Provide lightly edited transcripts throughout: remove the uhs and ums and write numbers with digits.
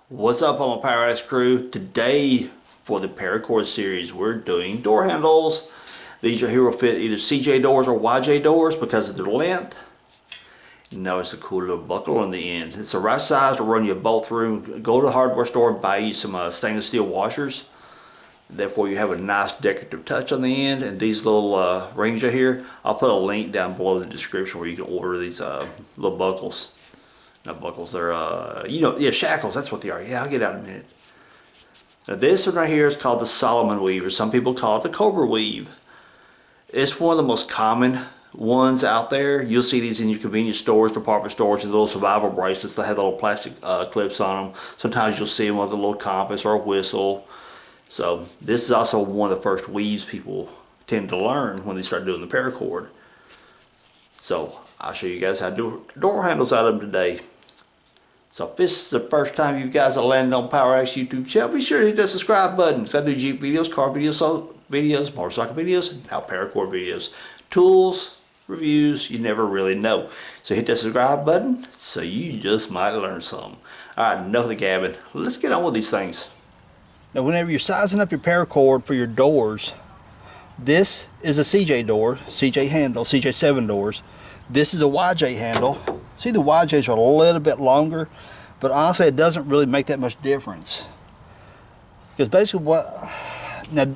What's up, on my Paracord crew? Today, for the Paracord series, we're doing door handles. These are here will fit either CJ doors or YJ doors because of their length. You notice a cool little buckle on the end. It's the right size to run your bolt through. Go to the hardware store and buy you some stainless steel washers. Therefore, you have a nice decorative touch on the end. And these little rings right here, I'll put a link down below in the description where you can order these little buckles. Not buckles, they're, shackles, that's what they are. Yeah, I'll get out in a minute. Now this one right here is called the Solomon Weave, or some people call it the Cobra Weave. It's one of the most common ones out there. You'll see these in your convenience stores, department stores, and little survival bracelets that have little plastic clips on them. Sometimes you'll see them with a little compass or a whistle. So this is also one of the first weaves people tend to learn when they start doing the paracord. So I'll show you guys how to do door handles out of them today. So if this is the first time you guys are landing on PowerX YouTube channel, be sure to hit that subscribe button. Because I do Jeep videos, car videos, motorcycle videos, and now Paracord videos. Tools, reviews, you never really know. So hit that subscribe button so you just might learn something. Alright, enough of the gabbing. Let's get on with these things. Now whenever you're sizing up your paracord for your doors, this is a CJ door, CJ handle, CJ7 doors. This is a YJ handle. See, the YJs are a little bit longer, but honestly it doesn't really make that much difference. Because basically now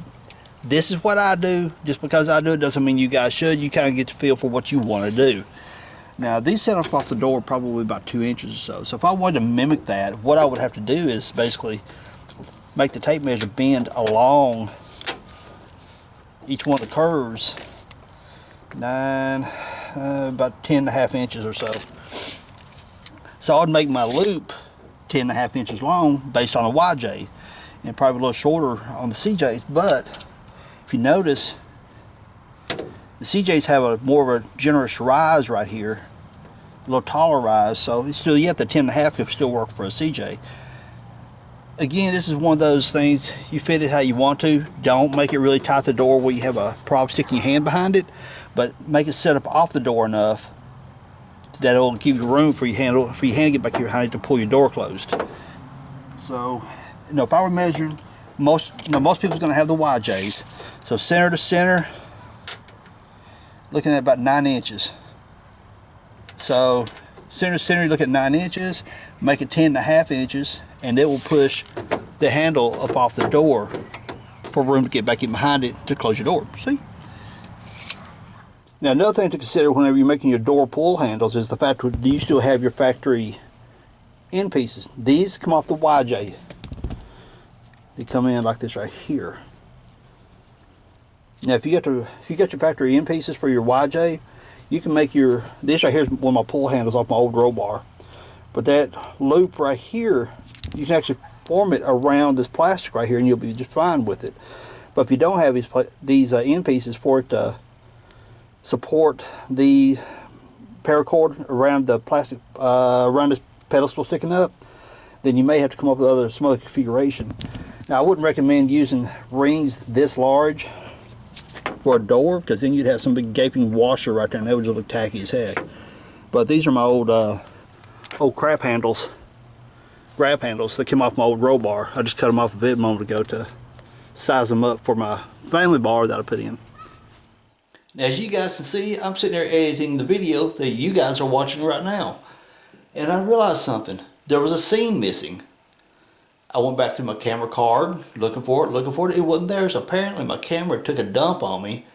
this is what I do. Just because I do it doesn't mean you guys should. You kind of get the feel for what you want to do. Now these set up off the door probably about 2 inches or so. So if I wanted to mimic that, what I would have to do is basically make the tape measure bend along each one of the curves about 10.5 inches or so. So I would make my loop 10.5 inches long based on a YJ, and probably a little shorter on the CJs. But if you notice, the CJs have a more of a generous rise right here, a little taller rise. So it's still, yet the 10.5 could still work for a CJ. Again, this is one of those things, you fit it how you want to. Don't make it really tight the door where you have a problem sticking your hand behind it, but make it set up off the door enough that it'll give you room for your hand to get back here behind it to pull your door closed. So, if I were measuring, most people's going to have the YJs. So center to center, looking at about 9 inches. So center to center, you look at 9 inches, make it 10.5 inches, and it will push the handle up off the door for room to get back in behind it to close your door. See? Now another thing to consider whenever you're making your door pull handles is the fact that you still have your factory end pieces. These come off the YJ. They come in like this right here. Now if you got your factory end pieces for your YJ, you can make this right here is one of my pull handles off my old roll bar. But that loop right here, you can actually form it around this plastic right here and you'll be just fine with it. But if you don't have these end pieces for it to support the paracord around the plastic, around this pedestal sticking up, then you may have to come up with some other configuration. Now I wouldn't recommend using rings this large for a door, because then you'd have some big gaping washer right there and that would just look tacky as heck. But these are my old grab handles that came off my old roll bar. I just cut them off a bit a moment ago to size them up for my family bar that I put in. Now, as you guys can see, I'm sitting there editing the video that you guys are watching right now. And I realized something. There was a seam missing. I went back through my camera card, looking for it. It wasn't there. So apparently my camera took a dump on me.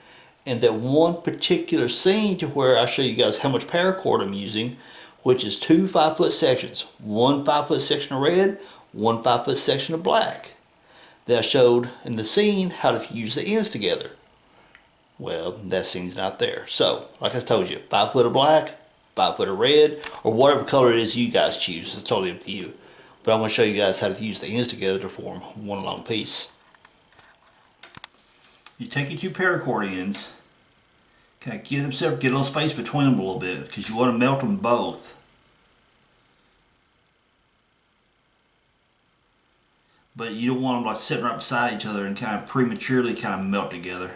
And that one particular seam, to where I show you guys how much paracord I'm using, which is 2 5-foot sections. One 5-foot section of red, one 5-foot section of black. That I showed in the scene how to fuse the ends together. Well, that scene's not there. So, like I told you, 5 foot of black, 5 foot of red, or whatever color it is you guys choose. It's totally up to you. But I'm going to show you guys how to fuse the ends together to form one long piece. You take your 2 paracord ends, kind of get them separate, get a little space between them a little bit, because you want to melt them both. But you don't want them like sitting right beside each other and kind of prematurely kind of melt together.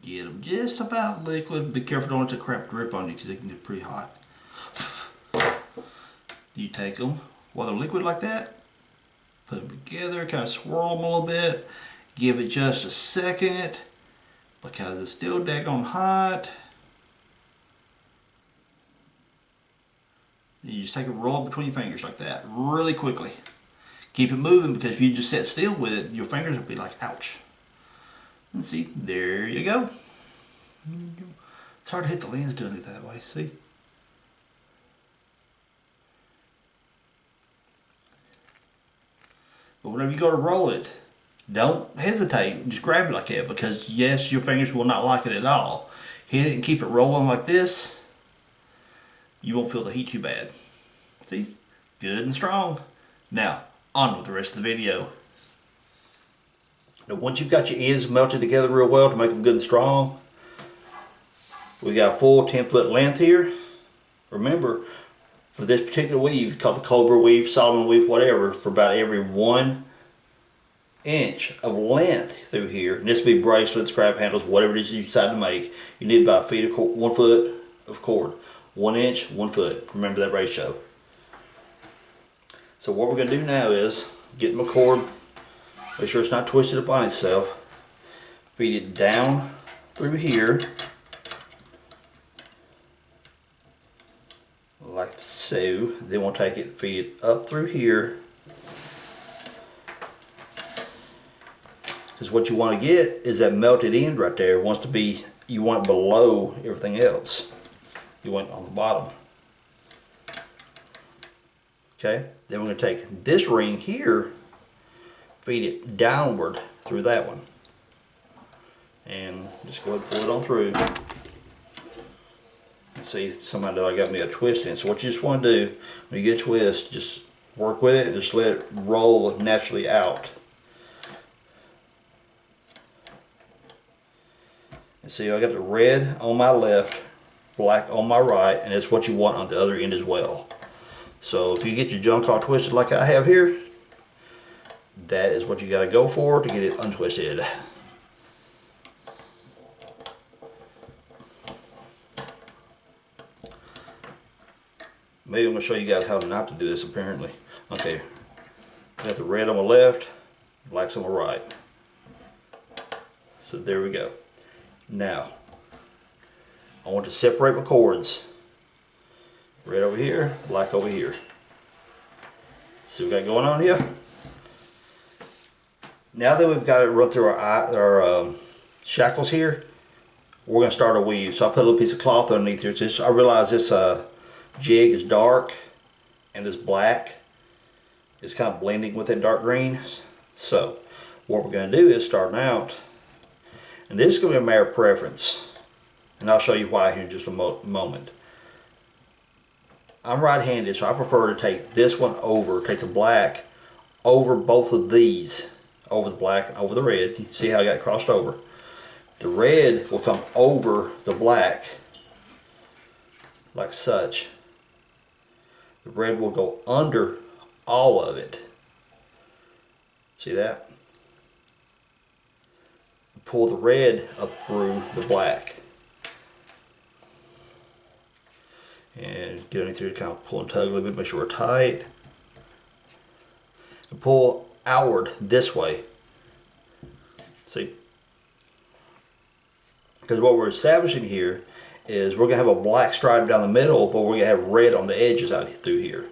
Get them just just about liquid. Be careful, don't let the crap drip on you because it can get pretty hot. You take them while they're liquid like that, put them together, kind of swirl them a little bit, give it just a second because it's still daggone hot. You just take a roll between your fingers like that, really quickly. Keep it moving because if you just sit still with it, your fingers will be like, ouch. And see, there you go. It's hard to hit the lens doing it that way, see? But whenever you go to roll it, don't hesitate. Just grab it like that because yes, your fingers will not like it at all. Hit it and keep it rolling like this. You won't feel the heat too bad. See? Good and strong. Now, on with the rest of the video. Now, once you've got your ends melted together real well to make them good and strong, we got a full 10-foot length here. Remember, for this particular weave, called the Cobra Weave, Solomon Weave, whatever, for about every 1 inch of length through here, and this would be bracelets, grab handles, whatever it is you decide to make, you need about 1 foot of cord. 1 inch, 1 foot. Remember that ratio. So what we're going to do now is get my cord, make sure it's not twisted up on itself, feed it down through here, like so. Then we'll take it, feed it up through here. Because what you want to get is that melted end right there. It wants to be, you want it below everything else. You want it on the bottom. Okay, then we're going to take this ring here, feed it downward through that one. And just go ahead and pull it on through. See, somebody got me a twist in. So what you just want to do, when you get a twist, just work with it and just let it roll naturally out. And see, I got the red on my left, black on my right, and it's what you want on the other end as well. So if you get your junk all twisted like I have here, that is what you got to go for to get it untwisted. Maybe I'm going to show you guys how not to do this apparently. Okay, got the red on my left, black's on my right. So there we go. Now, I want to separate my cords. Red over here, black over here. See what we got going on here? Now that we've got it run through our shackles here, we're going to start a weave. So I put a little piece of cloth underneath here. I realize this jig is dark and this black is kind of blending with that dark green. So what we're going to do is starting out, and this is going to be a matter of preference, and I'll show you why here in just a moment. I'm right-handed, so I prefer to take this one over, take the black over both of these, over the black and over the red. You see how I got crossed over? The red will come over the black, like such. The red will go under all of it. See that? Pull the red up through the black. And get underneath here to kind of pull and tug a little bit, make sure we're tight. And pull outward this way. See? Because what we're establishing here is we're going to have a black stripe down the middle, but we're going to have red on the edges out through here.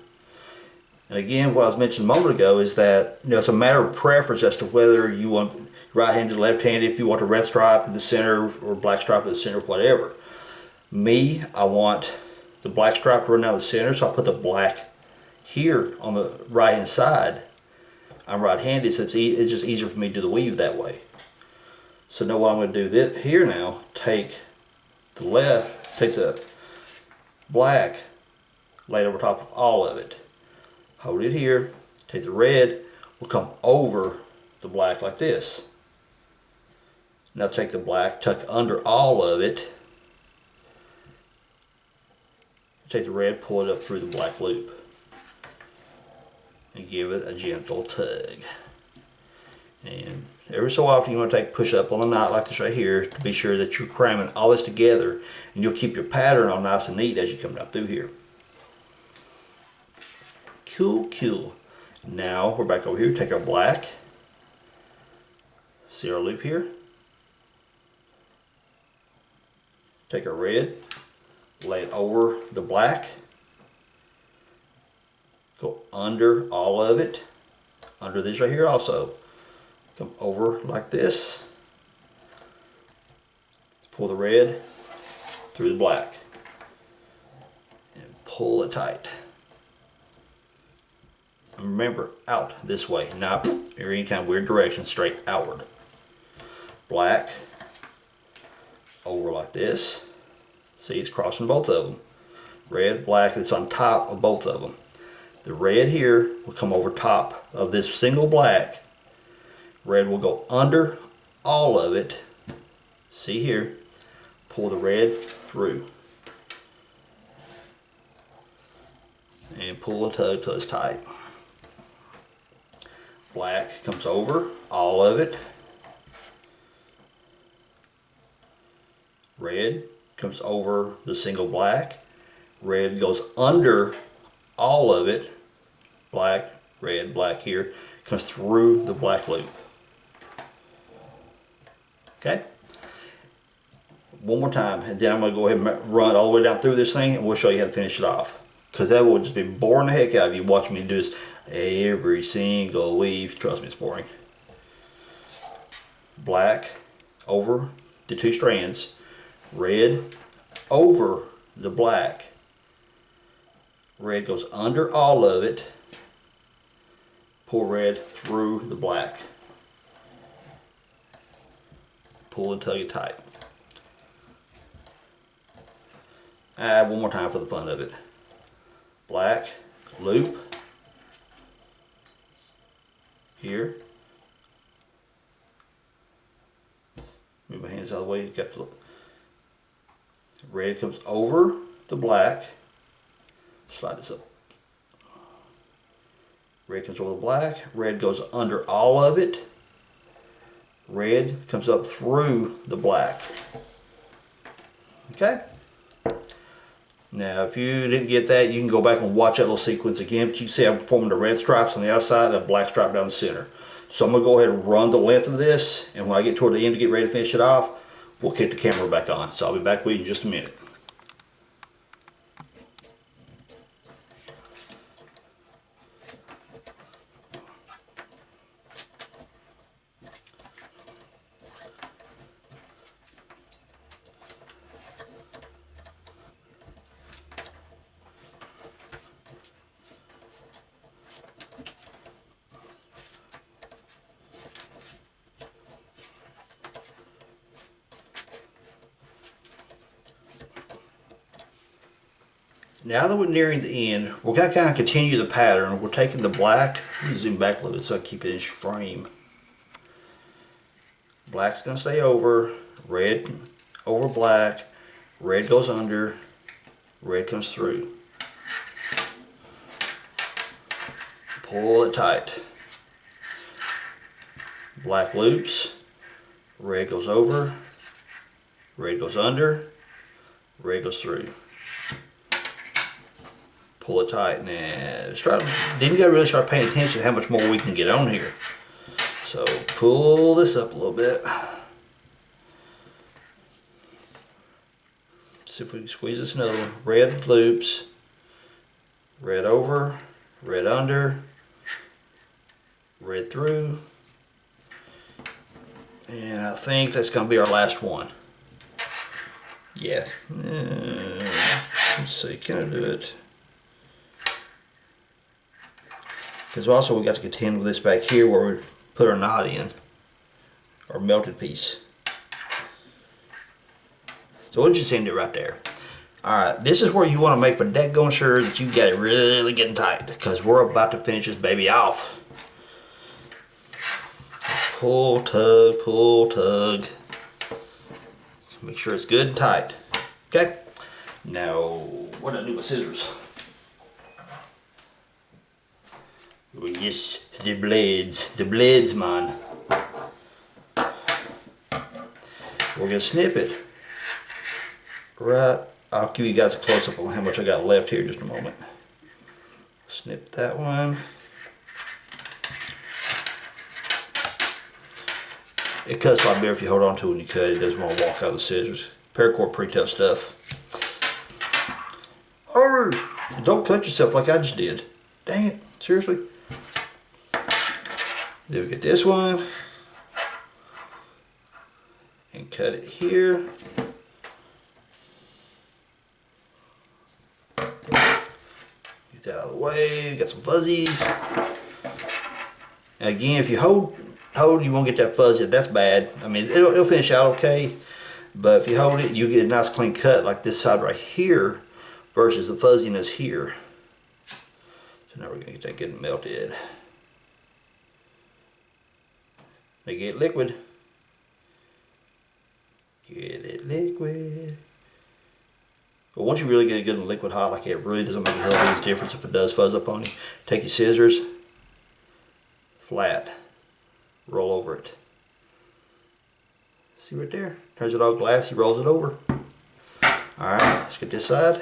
And again, what I was mentioning a moment ago is that, you know, it's a matter of preference as to whether you want right-handed, left-handed, if you want a red stripe in the center or black stripe in the center, whatever. Me, I want the black stripe to run down the center, so I put the black here on the right-hand side. I'm right-handed, so it's just easier for me to do the weave that way. So now what I'm going to do this here now, take the left, take the black, lay it over top of all of it. Hold it here, take the red, will come over the black like this. Now take the black, tuck under all of it, take the red, pull it up through the black loop, and give it a gentle tug. And every so often you want to take push up on a knot like this right here to be sure that you're cramming all this together, and you'll keep your pattern all nice and neat as you come down through here. Cool. Now we're back over here. Take our black. See our loop here? Take our red, lay it over the black, go under all of it, under this right here also. Come over like this, pull the red through the black, and pull it tight. And remember, out this way, not in any kind of weird direction, straight outward. Black, over like this. See, it's crossing both of them. Red, black, it's on top of both of them. The red here will come over top of this single black. Red will go under all of it. See here, pull the red through. And pull and tug till it's tight. Black comes over all of it. Red comes over the single black. Red goes under all of it. Black, red, black here. Comes through the black loop. Okay? One more time, and then I'm going to go ahead and run all the way down through this thing, and we'll show you how to finish it off. Because that will just be boring the heck out of you watching me do this every single weave. Trust me, it's boring. Black over the two strands. Red over the black. Red goes under all of it. Pull red through the black. Pull and tug it tight. One more time for the fun of it. Black, loop, here. Move my hands out of the way. Got to look. Red comes over the black. Slide this up. Red comes over the black. Red goes under all of it. Red comes up through the black. Okay? Now, if you didn't get that, you can go back and watch that little sequence again. But you can see I'm forming the red stripes on the outside and a black stripe down the center. So I'm going to go ahead and run the length of this. And when I get toward the end to get ready to finish it off, we'll kick the camera back on. So I'll be back with you in just a minute. Now that we're nearing the end, we're going to kind of continue the pattern. We're taking the black, let me zoom back a little bit so I keep it in frame. Black's going to stay over, red over black, red goes under, red comes through. Pull it tight. Black loops, red goes over, red goes under, red goes through. Pull it tight. Now, then you gotta really start paying attention to how much more we can get on here. So pull this up a little bit. See if we can squeeze this another one. Red loops, red over, red under, red through. And I think that's gonna be our last one. Yeah. Let's see, can I do it? Because also we got to contend with this back here where we put our knot in, our melted piece. So we'll just end it right there. Alright, this is where you want to make for daggone sure that you got it really getting tight, because we're about to finish this baby off. Pull, tug. Make sure it's good and tight. Okay? Now, what do I do with scissors? Oh yes, the blades, man. We're gonna snip it. Right, I'll give you guys a close up on how much I got left here in just a moment. Snip that one. It cuts a lot better if you hold on to it when you cut it. It doesn't want to walk out of the scissors. Paracord, pretty tough stuff. Hurry! Don't cut yourself like I just did. Dang it, seriously. Then we get this one. And cut it here. Get that out of the way. Got some fuzzies. And again, if you hold, you won't get that fuzzy. That's bad. I mean, it'll finish out okay. But if you hold it, you get a nice clean cut like this side right here versus the fuzziness here. So now we're gonna get that good and melted. Now get it liquid. Get it liquid. But once you really get it good and liquid hot like it really doesn't make a hell of a difference if it does fuzz up on you. Take your scissors, flat, roll over it. See right there? Turns it all glassy, rolls it over. Alright, let's get this side.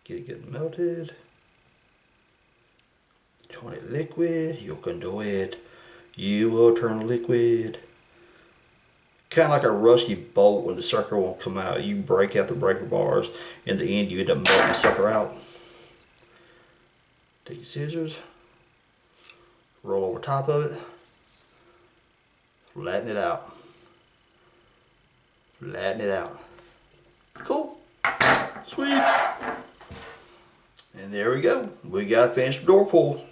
Get it good and melted. Turn it liquid. You can do it. You will turn liquid. Kind of like a rusty bolt when the sucker won't come out. You break out the breaker bars. In the end, you end up melting the sucker out. Take your scissors. Roll over top of it. Flatten it out. Flatten it out. Cool. Sweet. And there we go. We got a finished door pull.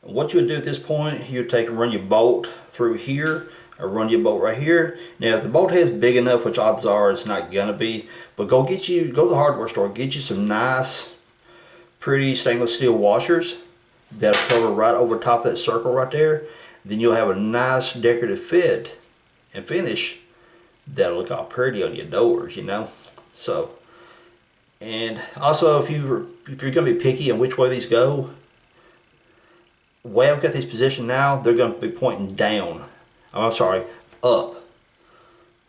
What you would do at this point, you would take and run your bolt through here, or run your bolt right here. Now, if the bolt head's big enough, which odds are it's not gonna be, but go to the hardware store, get you some nice, pretty stainless steel washers that'll cover right over top of that circle right there. Then you'll have a nice decorative fit and finish that'll look all pretty on your doors, you know. So, and also if you're gonna be picky on which way these go, the way I've got these positioned now, they're gonna be pointing down. I'm sorry, up.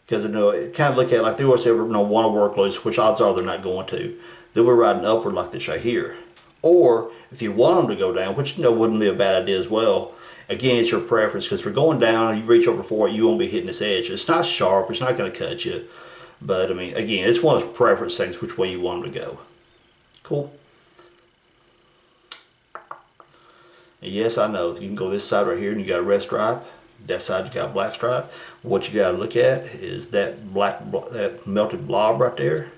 Because it kind of look at it like they want to want to work loose, which odds are they're not going to. They'll be riding upward like this right here. Or if you want them to go down, which wouldn't be a bad idea as well. Again, it's your preference, because if you're going down and you reach over for it, you won't be hitting this edge. It's not sharp, it's not going to cut you. But I mean, again, it's one of those preference things, which way you want them to go. Cool. And yes, I know, you can go this side right here and you got a red stripe. That side you got a black stripe. What you got to look at is that that melted blob right there.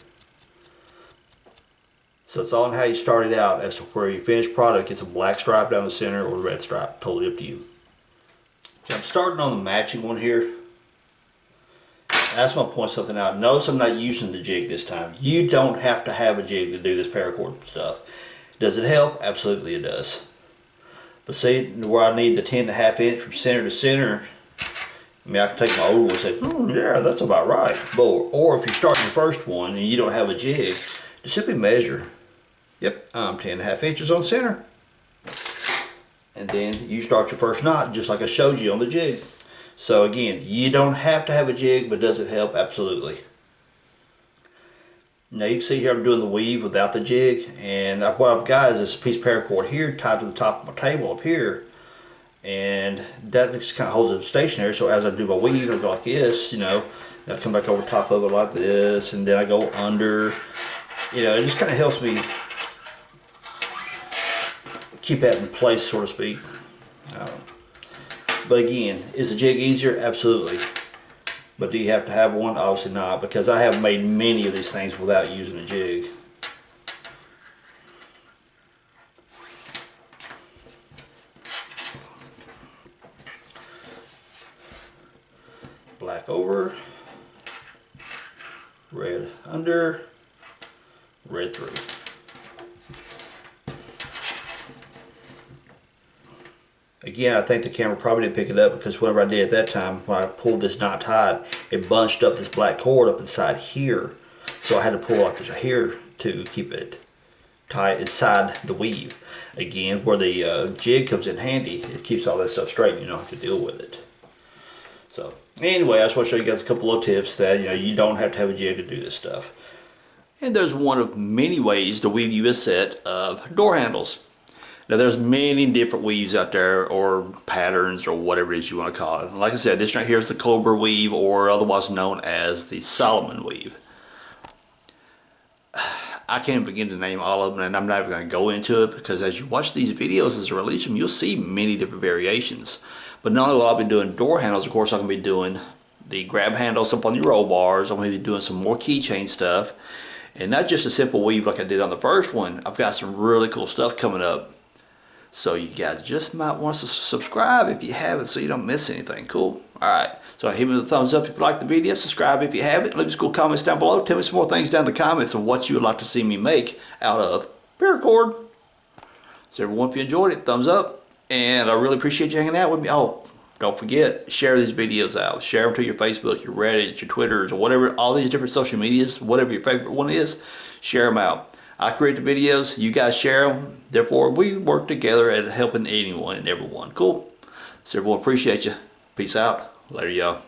So it's all on how you started out as to where your finished product gets a black stripe down the center or a red stripe. Totally up to you. So I'm starting on the matching one here. I just want to point something out. Notice I'm not using the jig this time. You don't have to have a jig to do this paracord stuff. Does it help? Absolutely it does. But see, where I need the 10.5 inch from center to center, I mean, I can take my old one and say, yeah, that's about right. Or if you're starting your first one and you don't have a jig, just simply measure. Yep, I'm 10.5 inches on center. And then you start your first knot just like I showed you on the jig. So again, you don't have to have a jig, but does it help? Absolutely. Now you can see here I'm doing the weave without the jig, and what I've got is this piece of paracord here tied to the top of my table up here, and that just kind of holds it stationary. So as I do my weave, I go like this, you know, I come back over top of it like this, and then I go under. You know, it just kind of helps me keep that in place, so to speak. But again, is a jig easier? Absolutely. But do you have to have one? Obviously not, because I have made many of these things without using a jig. Black over, red under, red through. Again, I think the camera probably didn't pick it up, because whenever I did at that time, when I pulled this knot tied, it bunched up this black cord up inside here. So I had to pull like this right here to keep it tie it inside the weave. Again, where the jig comes in handy, it keeps all that stuff straight and you don't have to deal with it. So anyway, I just want to show you guys a couple of tips that you don't have to have a jig to do this stuff. And there's one of many ways to weave you a set of door handles. Now there's many different weaves out there, or patterns, or whatever it is you want to call it. Like I said, this right here is the Cobra Weave, or otherwise known as the Solomon Weave. I can't begin to name all of them, and I'm not even going to go into it, because as you watch these videos as I release them, you'll see many different variations. But not only will I be doing door handles, of course I'm going to be doing the grab handles up on your roll bars. I'm going to be doing some more keychain stuff. And not just a simple weave like I did on the first one. I've got some really cool stuff coming up. So you guys just might want to subscribe if you haven't, so you don't miss anything. Cool. Alright. So hit me with a thumbs up if you like the video. Subscribe if you haven't. Leave me some cool comments down below. Tell me some more things down in the comments on what you would like to see me make out of Paracord. So everyone, if you enjoyed it, thumbs up. And I really appreciate you hanging out with me. Oh, don't forget, share these videos out. Share them to your Facebook, your Reddit, your Twitters, or whatever, all these different social medias, whatever your favorite one is, share them out. I create the videos, you guys share them, therefore we work together at helping anyone and everyone. Cool. So everyone, appreciate you. Peace out. Later, y'all.